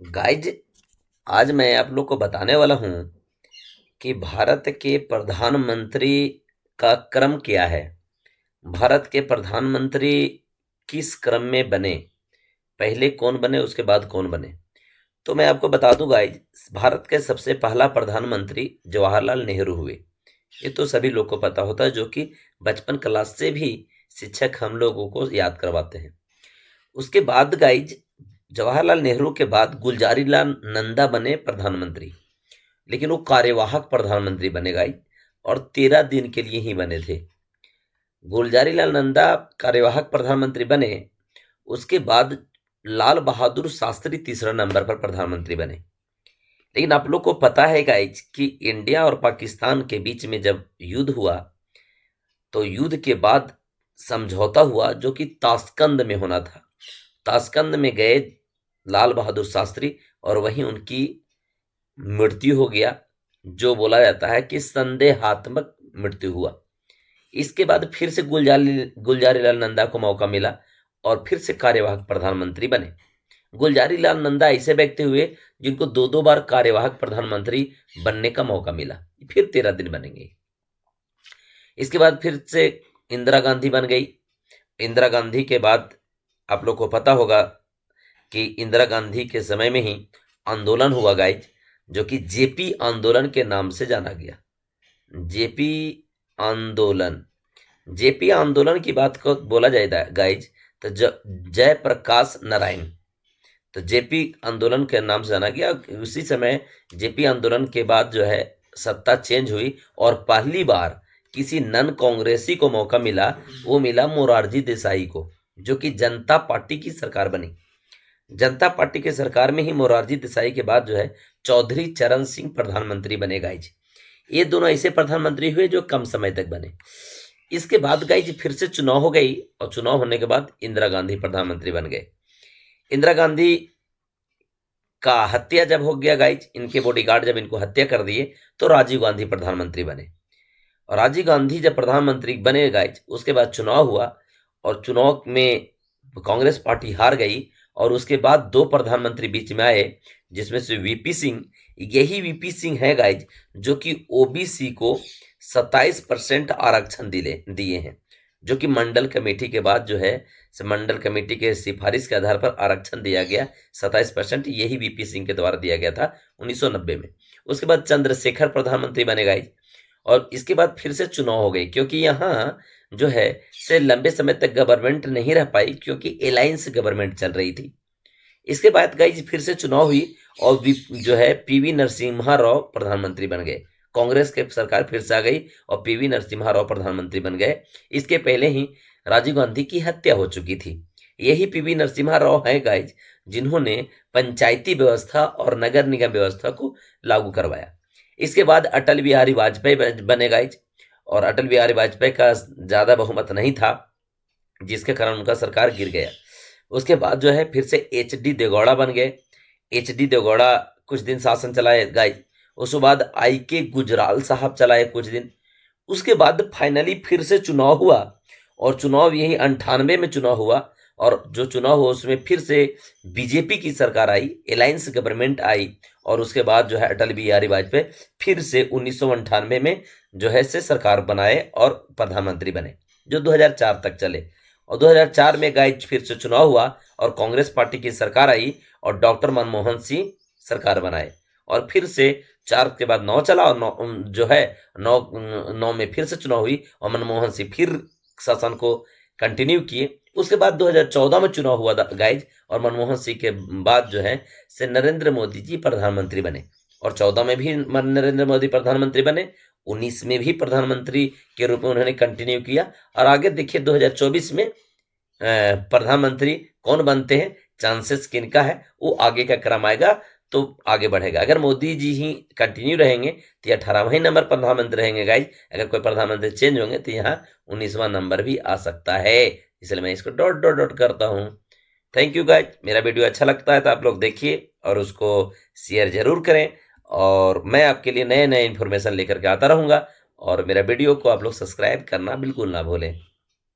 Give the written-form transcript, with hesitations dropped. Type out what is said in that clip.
Guys, आज मैं आप लोग को बताने वाला हूँ कि भारत के प्रधानमंत्री का क्रम क्या है। भारत के प्रधानमंत्री किस क्रम में बने, पहले कौन बने उसके बाद कौन बने। तो मैं आपको बता दूं गाइज, भारत के सबसे पहला प्रधानमंत्री जवाहरलाल नेहरू हुए। ये तो सभी लोग को पता होता है, जो कि बचपन क्लास से भी शिक्षक हम लोगों को याद करवाते हैं। उसके बाद गाइज, जवाहरलाल नेहरू के बाद गुलजारीलाल नंदा बने प्रधानमंत्री, लेकिन वो कार्यवाहक प्रधानमंत्री बने गाइज, और 13 दिन के लिए ही बने थे। गुलजारीलाल नंदा कार्यवाहक प्रधानमंत्री बने। उसके बाद लाल बहादुर शास्त्री तीसरा नंबर पर प्रधानमंत्री बने। लेकिन आप लोग को पता है गाइज कि इंडिया और पाकिस्तान के बीच में जब युद्ध हुआ, तो युद्ध के बाद समझौता हुआ जो कि ताशकंद में होना था। ताशकंद में गए लाल बहादुर शास्त्री और वहीं उनकी मृत्यु हो गया, जो बोला जाता है कि संदेहात्मक मृत्यु हुआ। इसके बाद फिर से गुलजारीलाल नंदा को मौका मिला और फिर से कार्यवाहक प्रधानमंत्री बने। गुलजारीलाल नंदा ऐसे व्यक्ति हुए जिनको दो दो बार कार्यवाहक प्रधानमंत्री बनने का मौका मिला, फिर 13 दिन बनेंगे। इसके बाद फिर से इंदिरा गांधी बन गई। इंदिरा गांधी के बाद आप लोग को पता होगा कि इंदिरा गांधी के समय में ही आंदोलन हुआ गाइज, जो कि जेपी आंदोलन के नाम से जाना गया। जेपी आंदोलन, जेपी आंदोलन की बात को बोला जाए गाइज तो जयप्रकाश नारायण, तो जेपी आंदोलन के नाम से जाना गया। उसी समय जेपी आंदोलन के बाद जो है सत्ता चेंज हुई और पहली बार किसी नन कांग्रेसी को मौका मिला, वो मिला मोरारजी देसाई को, जो कि जनता पार्टी की सरकार बनी। जनता पार्टी के सरकार में ही मोरारजी देसाई के बाद जो है चौधरी चरण सिंह प्रधानमंत्री बने गाइज। ये दोनों ऐसे प्रधानमंत्री हुए जो कम समय तक बने। इसके बाद गाइज फिर से चुनाव हो गई और चुनाव होने के बाद इंदिरा गांधी प्रधानमंत्री बन गए। इंदिरा गांधी का हत्या जब हो गया गाइज, इनके बॉडीगार्ड जब इनको हत्या कर दिए, तो राजीव गांधी प्रधानमंत्री बने। और राजीव गांधी जब प्रधानमंत्री बने गाइज, उसके बाद चुनाव हुआ और चुनाव में कांग्रेस पार्टी हार गई। और उसके बाद दो प्रधानमंत्री बीच में आए, जिसमें से वीपी सिंह, यही वीपी सिंह है गाइज जो कि ओबीसी को 27% आरक्षण दिए हैं, जो कि मंडल कमेटी के बाद जो है मंडल कमेटी के सिफारिश के आधार पर आरक्षण दिया गया 27%। यही वीपी सिंह के द्वारा दिया गया था 1990 में। उसके बाद चंद्रशेखर प्रधानमंत्री बने गाइज, और इसके बाद फिर से चुनाव हो गई, क्योंकि यहाँ जो है से लंबे समय तक गवर्नमेंट नहीं रह पाई, क्योंकि अलायंस गवर्नमेंट चल रही थी। इसके बाद गाइज फिर से चुनाव हुई और जो है पीवी नरसिम्हा राव प्रधानमंत्री बन गए। कांग्रेस के सरकार फिर से आ गई और पीवी नरसिम्हा राव प्रधानमंत्री बन गए। इसके पहले ही राजीव गांधी की हत्या हो चुकी थी। यही पीवी नरसिम्हा राव है गाइज जिन्होंने पंचायती व्यवस्था और नगर निगम व्यवस्था को लागू करवाया। इसके बाद अटल बिहारी वाजपेयी बने गाइज, और अटल बिहारी वाजपेयी का ज्यादा बहुमत नहीं था, जिसके कारण उनका सरकार गिर गया। उसके बाद जो है फिर से एचडी देवगौड़ा बन गए। एचडी देवगौड़ा कुछ दिन शासन चलाए गाइज। उसके बाद आई के गुजराल साहब चलाए कुछ दिन। उसके बाद फाइनली फिर से चुनाव हुआ, और चुनाव यही 98 में चुनाव हुआ, और जो चुनाव हुआ उसमें फिर से बीजेपी की सरकार आई, अलायंस गवर्नमेंट आई। और उसके बाद जो है अटल बिहारी वाजपेयी फिर से 1998 में जो है से सरकार बनाए और प्रधानमंत्री बने, जो 2004 तक चले। और 2004 में गाइज फिर से चुनाव हुआ और कांग्रेस पार्टी की सरकार आई और डॉक्टर मनमोहन सिंह सरकार बनाए। और फिर से 4 के बाद 9 चला, और 9 जो है 9 में फिर से चुनाव हुई और मनमोहन सिंह फिर शासन को कंटिन्यू किए। उसके बाद 2014 में चुनाव हुआ गाइज, और मनमोहन सिंह के बाद जो है से नरेंद्र मोदी जी प्रधानमंत्री बने। और 14 में भी नरेंद्र मोदी प्रधानमंत्री बने, 19 में भी प्रधानमंत्री के रूप में उन्होंने कंटिन्यू किया। और आगे देखिए 2024 में प्रधानमंत्री कौन बनते हैं, चांसेस किनका है, वो आगे का क्रम आएगा तो आगे बढ़ेगा। अगर मोदी जी ही कंटिन्यू रहेंगे तो 18वां नंबर प्रधानमंत्री रहेंगे गाइज। अगर कोई प्रधानमंत्री चेंज होंगे तो यहाँ 19वां नंबर भी आ सकता है, इसलिए मैं इसको डॉट डॉट डॉट करता हूँ। Thank you guys. मेरा वीडियो अच्छा लगता है तो आप लोग देखिए और उसको शेयर जरूर करें, और मैं आपके लिए नए नए इन्फॉर्मेशन लेकर के आता रहूंगा। और मेरा वीडियो को आप लोग सब्सक्राइब करना बिल्कुल ना भूलें।